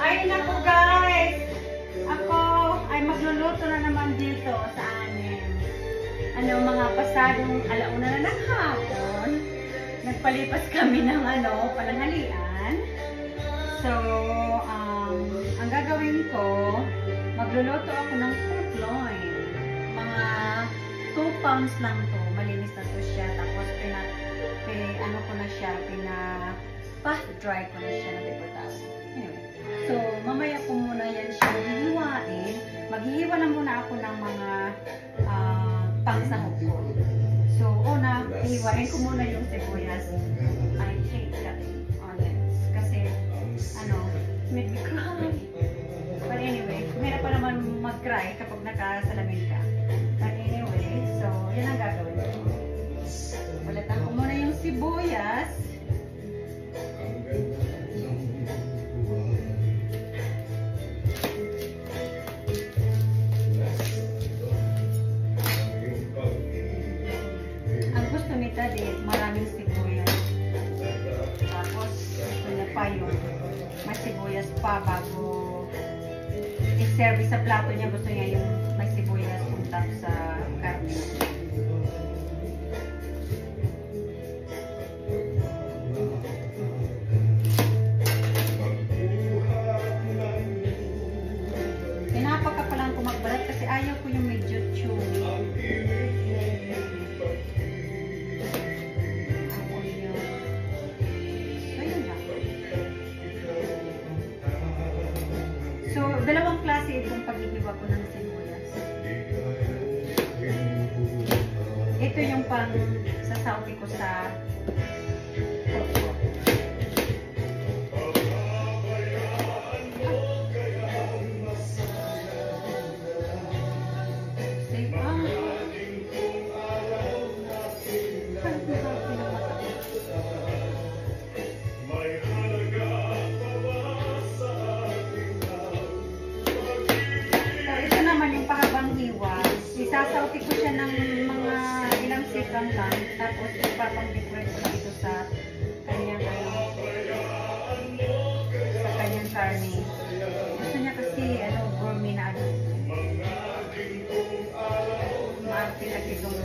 Ay, naku guys! Ako ay magluluto na naman dito sa amin. Ano, mga pasadong alauna na ng hapon. Nagpalipas kami ng pananghalian. So, ang gagawin ko, magluluto ako ng pork loin. Mga 2 pounds lang to. Malinis na to siya. Tapos, pa-pat dry ko na siya na dipotado. Anyway. So, mamaya ko muna yan siya hihiwain. Maghihiwa na muna ako ng mga pangsahog ko. So, una, hihiwain ko muna yung sibuyas. I hate cutting onions. Kasi, make me cry. But anyway, mahirap pa naman mag-cry kapag nakasalamin ka. But anyway, so, yan ang gagawin ko. Balatan ko muna yung sibuyas. Ang gusto ni Daddy, maraming sibuyas. Tapos, gusto niya pa yung may sibuyas pa bago i-serve sa plato niya. Gusto niya yung may sibuyas untap sa karne. Pinapaka pa lang ko magbalat kasi ayaw ko yung medyo chewy. So, dalawang klase itong paghihiwa ko ng sibuyas. Ito yung pang sasauti ko sa sasauti ko siya ng mga ilang second lang, tapos ipapang-decorate ko ito sa kanyang karne. Gusto niya kasi gourmet na maarte at itong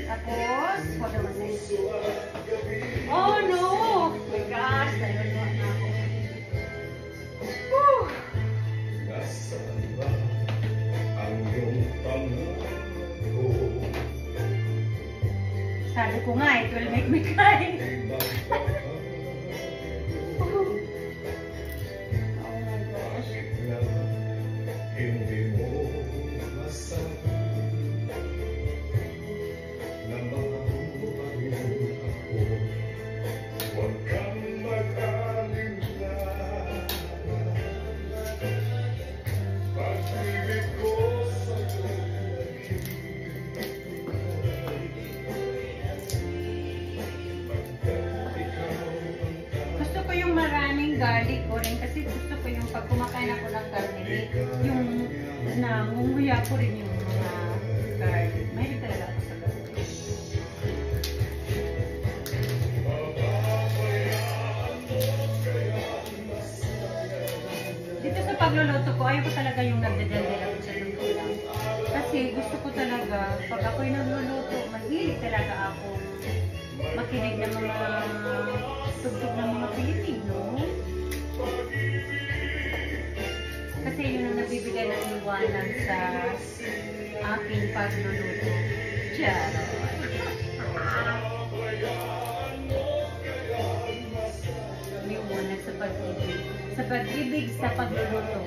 tapos hold on a second. Oh no! Oh my gosh! Naluluwa na ako. Woo! Sabi ko nga, it will make me cry. Oh my gosh. Garlic ko rin kasi gusto ko yung pag kumakain ako ng karne, yung nangunguya ko rin yung mga garlic. Mahilig talaga ako sa garlic. Dito sa pagluluto ko, ayaw ko talaga yung nagdadaldal ako sa luto lang. Kasi gusto ko talaga, pag ako'y nagluluto, mahilig talaga ako makinig ng mga tugtog ng mga Pilipino. Kasi yun ang nabibigay ng liwanag sa aking pagluluto. Charot. Liwanag sa pag-ibig. Sa pag-ibig sa pagluluto.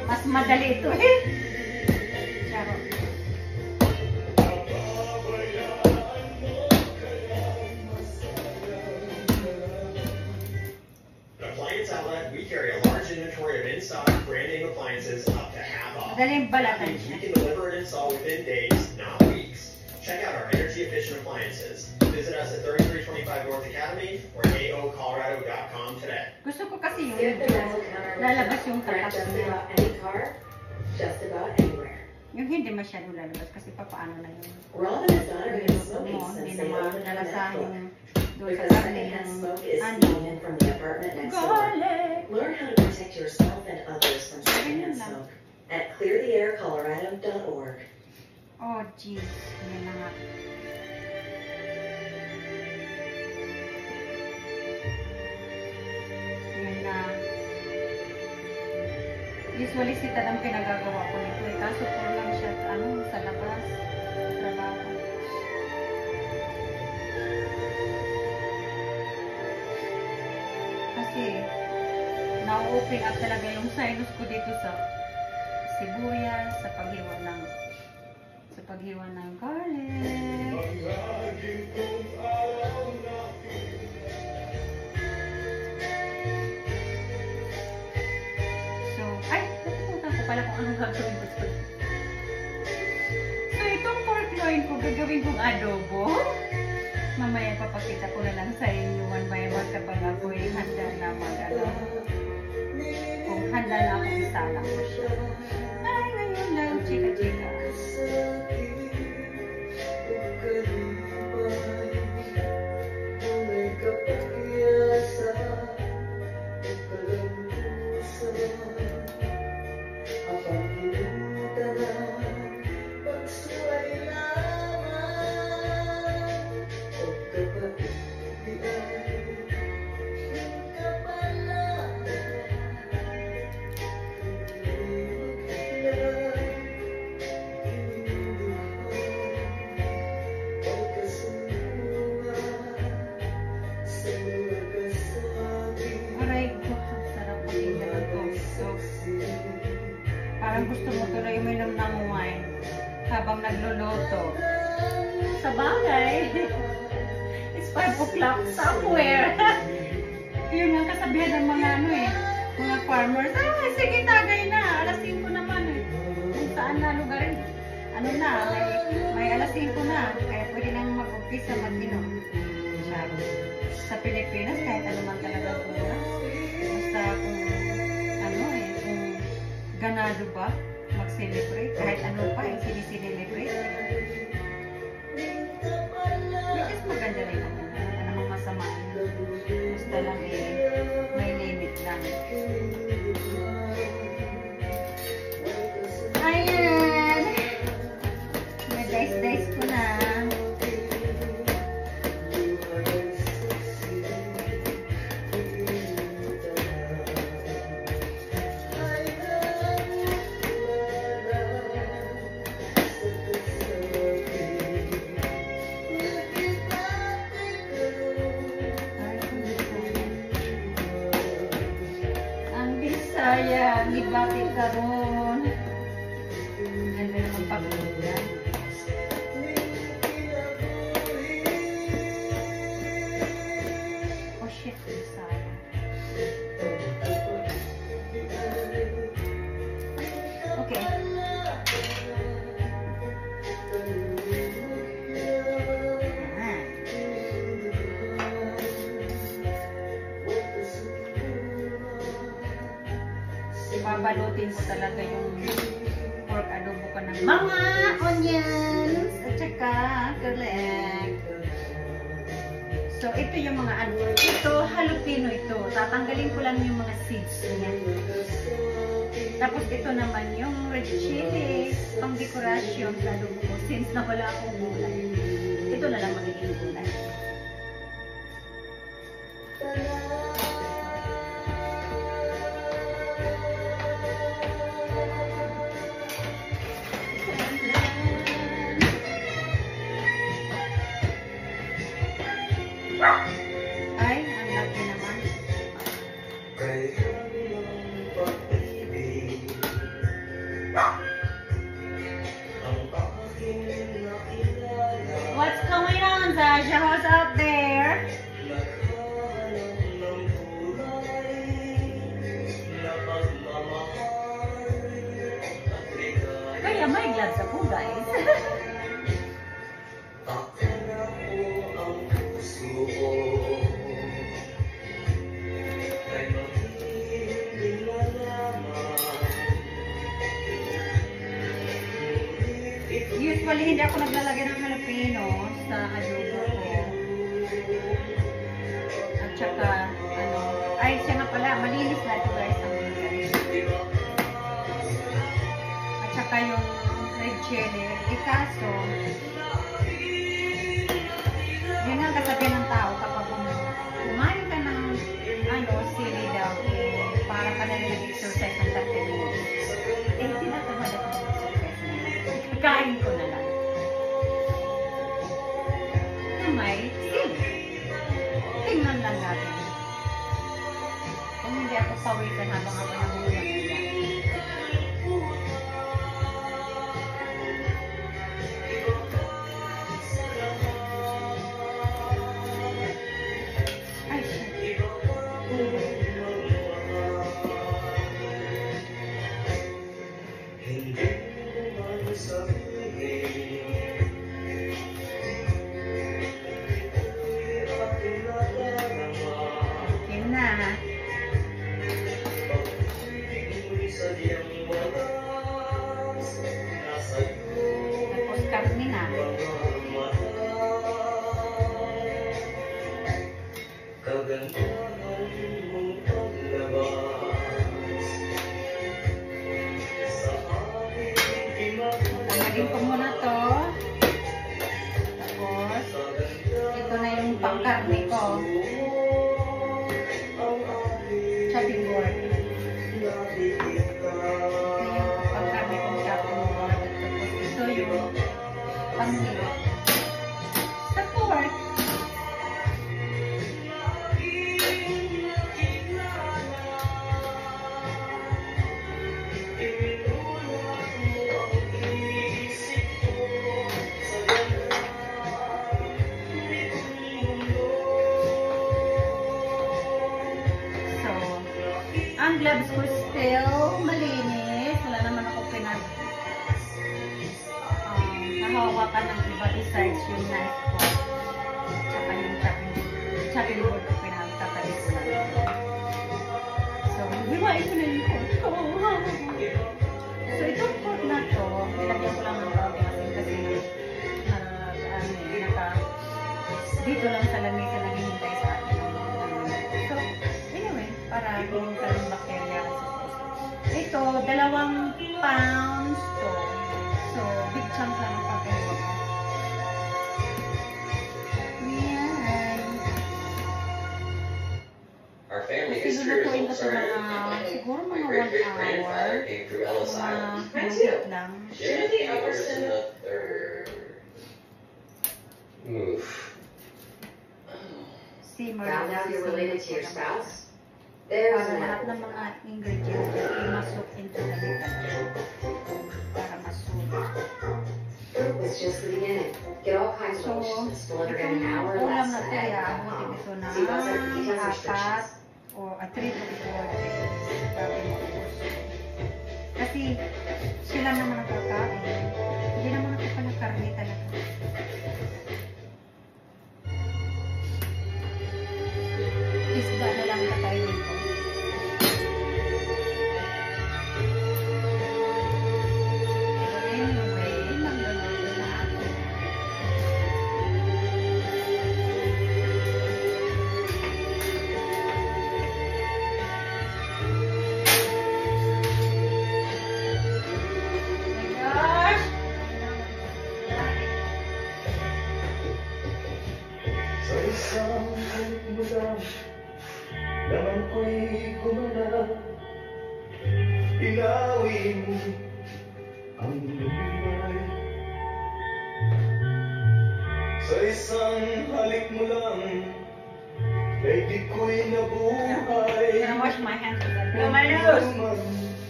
Mas madali ito eh. Charot. Appliance Outlet, we carry a large inventory of in-stock brand name appliances up to half off. Madaling balatan siya. We can deliver and install within days, not weeks. Check out our energy-efficient appliances. Visit us at 3325 North Academy or aocolorado.com today. Gusto ko kasi yung Skip the rental counter. lalabas yung Rent tatak just niya. about any car, just about anywhere. Yung hindi masyadong lalabas kasi papaano na yun. Rob and his daughter have been Gusto smoking mo, since hindi they naman opened up nalasahan that yung book. doon sa Because karne secondhand ng smoke is ano. sneaking in from the apartment next door. Garlic! Learn how to protect yourself and others from secondhand smoke at cleartheaircolorado.org. Oh, jeez. Yan na nga. Yan na. Usually si Tad ang pinagagawa ko nito eh. Kaso po lang siya sa labas. Sa trabaho. Kasi na-open up talaga yung sinus ko dito sa sibuyas, sa paghiwa ng garlic. So, ay, nakalimutan ko pala kung anong gagawin ko. So, itong pork loin ko, gagawin kong adobo. Mamaya papakita ko na lang sa inyo one by one kapag ako'y handa na kung handa na ako isalang ko siya. Ay, ngayon lang, chika-chika. Aray ko, ang sarap pakinggan ng tosto. Parang gusto mo tuloy uminom ng wine habang nagluluto. Sa bagay, it's 5 o'clock somewhere. Yun nga kasabihan ng mga mga farmers. Ah, sige tagay na, alas 5 naman eh. Kung saan na lugarin. May alas 5 na, kaya pwede nang mag-umpisa mag-inom. Sa Pilipinas, kahit ano man talaga oras. Basta kung kung ganado ba mag-celebrate, kahit ano pa yung sinicelebrate. Which is maganda rin naman. Wala namang masama. Basta lang may limit lang. Ayan! May dice ko na. Sayang, ibati ka ron. Yan na naman paglugan. Oh shit, sayang. Okay. Babalutin mo talaga yung pork adobo ka ng mga onions at saka garlic. So, ito yung mga ito, jalapeno ito. Tatanggalin ko lang yung mga seeds niya. Tapos ito naman yung red chili, pang dekorasyon sa adobo ko. Since nawala akong gulay, ito na lang magiging gulay. Ay, ang laki naman. What's going on, Zasha? What's up there? Usually, hindi ako naglalagay ng jalapeno sa adobo ko. At saka, ay, siya nga pala, malinis na ito guys. At saka yung red chili. Kaso, yun ang kasabihan ng tao kapag kumain ka ng sili daw, para ka na nag-exercise ng 30 minutes. Hindi na tamad ako mag-exercise na yun. Kain ko na lang. Na may sili. Tingnan lang natin. Kung hindi ako pawisan habang ako nahulugan nila. Ay, shit. Yun na. Tapos karne na. Tanggalin ko muna to. Tapos, ito na yung pangkarne ko. Chopping board. Ito yung pangkarne kong chopping board. Tapos, ito yung pangmeat. Sa pork. Ang gloves ko still malinis. Wala naman ako nahawakan ng iba besides yung knife ko. Tsaka yung chopping board ko pinagtatabi ko lang. So, hiwain ko na yung pork ko. So, itong pork na to, nilagyan ko lang ng konti kasi dito lang sa lamesa naghihintay sa akin. So, anyway, para hindi ka ng bacteria. Ito, 2 pounds to. So, big chunk lang ang pagkain. Yan. Our family Kasi history is lulutuin ko all sa started. siguro My mga 1 great great hour. grandfather came through Ellis Island. Mahigit lang. Yeah, he was in the third. Oof. Simmer. Found out you're related to your spouse? There's Para lahat another ng mga ingredients ay masuk into the liquid. Para masuk. It was just the beginning. Get all kinds So, of delicious delivered itong in an hour or ulam less na at ito, abutin egg.com. ito na See what's at the details 4 restrictions. or 3 to 4 days. Bago maubos. Kasi sila naman ang kakain. Hindi naman ako pa nakarni talaga. Isda na lang kakain dito. Anyway, magluluto na ako. My gosh! Sa isang lugar, naman ko'y gumana. Inawin mo ang lumay. Sa isang halik mo lang, daigdig ko'y nabuhay. I'm gonna wash my hands with that. No, my nose!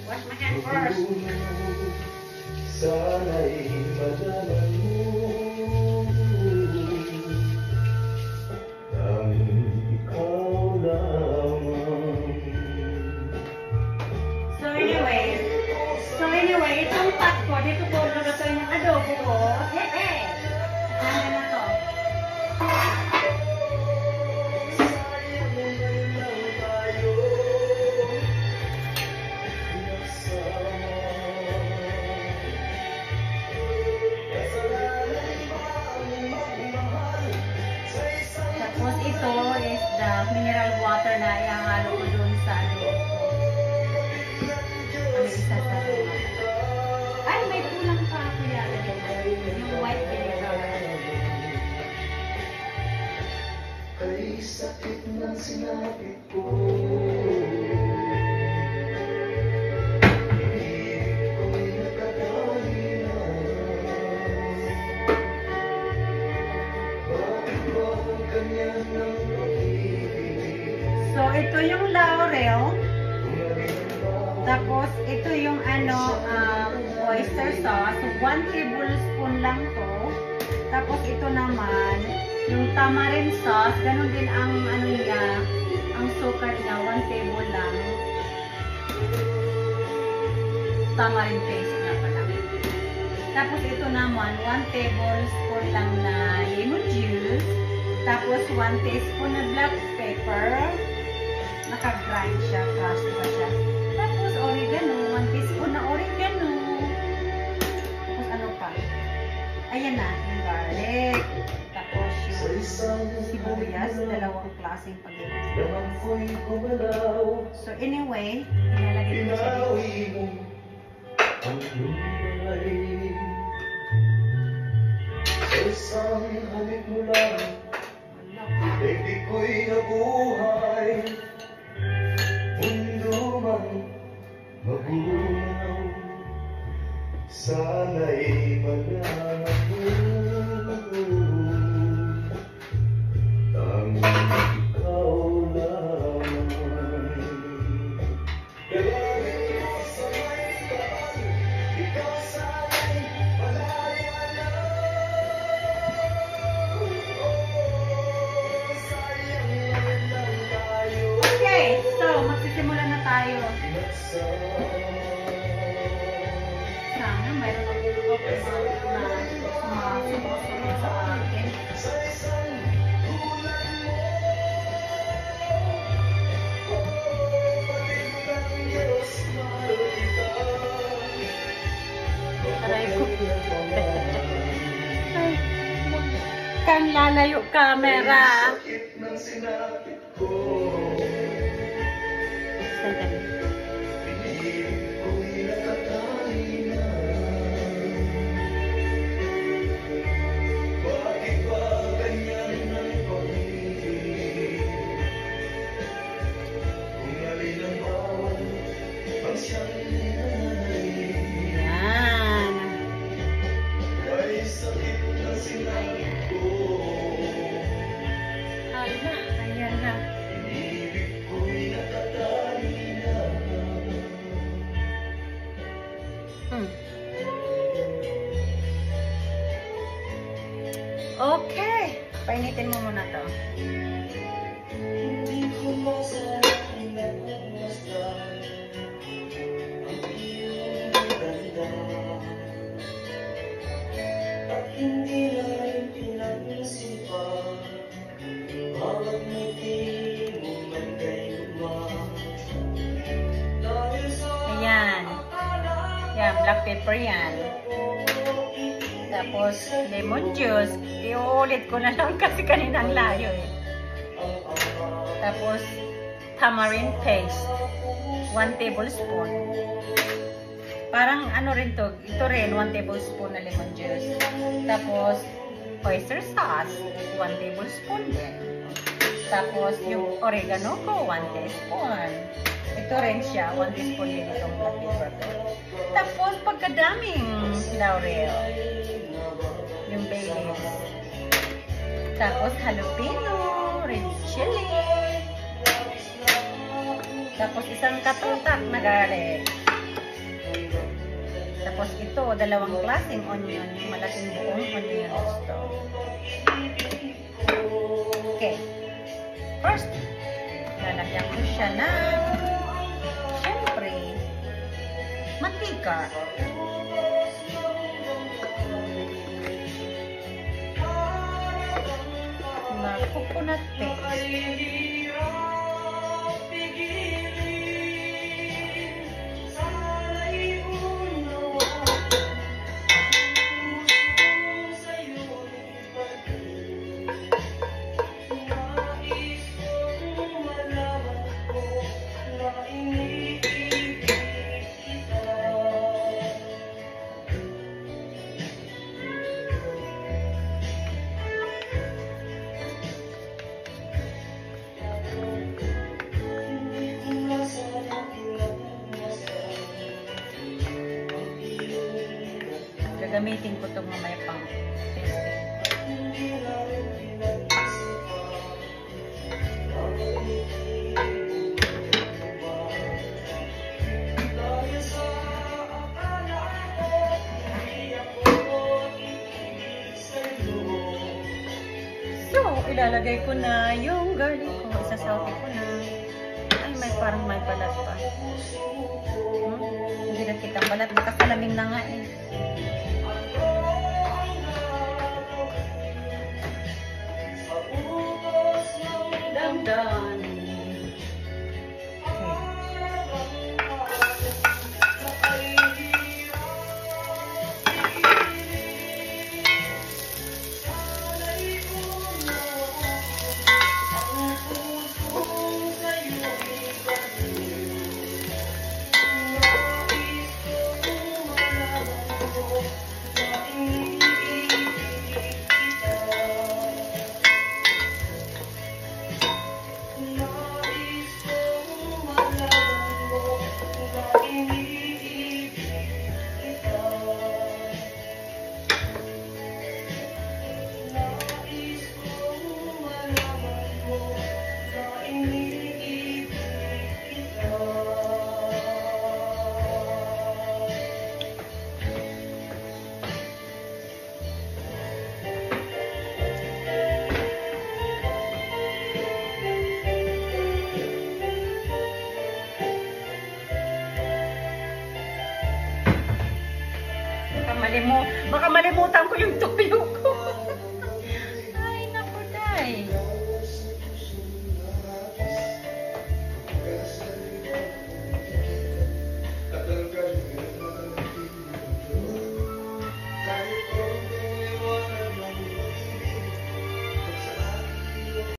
Wash my hands first. Sana'y malaman mo ang ikaw lamang. So anyway, itong pot ko, dito ko lulutuin yung adobo ko. Handa na to. mineral water na ihahalo ko doon sa ano. Ano isa sa ay, may kulang pa ako yata dito. Yung white vinegar. Kay sakit ng sinapit ko. So, ito yung laurel. Tapos, ito yung ano, oyster sauce. So, 1 tablespoon lang to. Tapos, ito naman, yung tamarind sauce. Ganon din ang ano niya, ang sukat niya, 1 table lang. Tamarind paste na pala. Tapos, ito naman, 1 tablespoon lang na lemon juice. Tapos, 1 teaspoon na black pepper. Naka-grind siya, crushed pa siya. Tapos, oregano. 1 teaspoon na oregano. Tapos, ano pa? Ayan na, yung garlic. Tapos, yung sibuyas. Dalawang klaseng pag-ibig. So, anyway, inalagay ko siya dito. Sa isang halik mo lang, daigdig ko'y nabuhay. Mundo man magunaw, sana'y malaman mo. Tanging ikaw lamang. Dalangin ko sa may taas, ikaw sana'y malaya na. Okay, so magsisimula na tayo. Sana mayroon ako na sumusunod sa akin. Aray ko. Ay, kang lalayo camera. Sandali. Yan. Ayan na. Okay. Painitin mo muna to. Hindi ko masarap na masdan ang iyong ganda, at hindi na rin pinag-isipan bawat ngiti mo man kayo. Dahil sa Ayan. Yan, black pepper yan. Tapos, lemon juice. Iuulit ko na lang kasi kaninang layo eh. Tapos, tamarind paste. 1 tablespoon. Parang ano rin to. Ito rin, 1 tablespoon na lemon juice. Tapos, oyster sauce. 1 tablespoon din. Tapos, yung oregano ko, 1 teaspoon. Ito rin siya, 1 teaspoon din itong black pepper ko. Tapos, pagkadaming laurel. Yung bay leaves. Tapos, jalapeno, red chili. Tapos, isang katutak na garlic. Tapos, ito, 2 klaseng onion. Yung malaking buong onion gusto. Okay. First, lalagyan ko siya na syempre, mantika. Coconut paste. Gagamitin ko itong mamaya pang testing. So, ilalagay ko na yung garlic ko. Isasaute ko na. Ay, parang may balat pa. Hindi na kitang balat. Nakasalamin na nga eh. Done. Baka malimutan ko yung tuyo.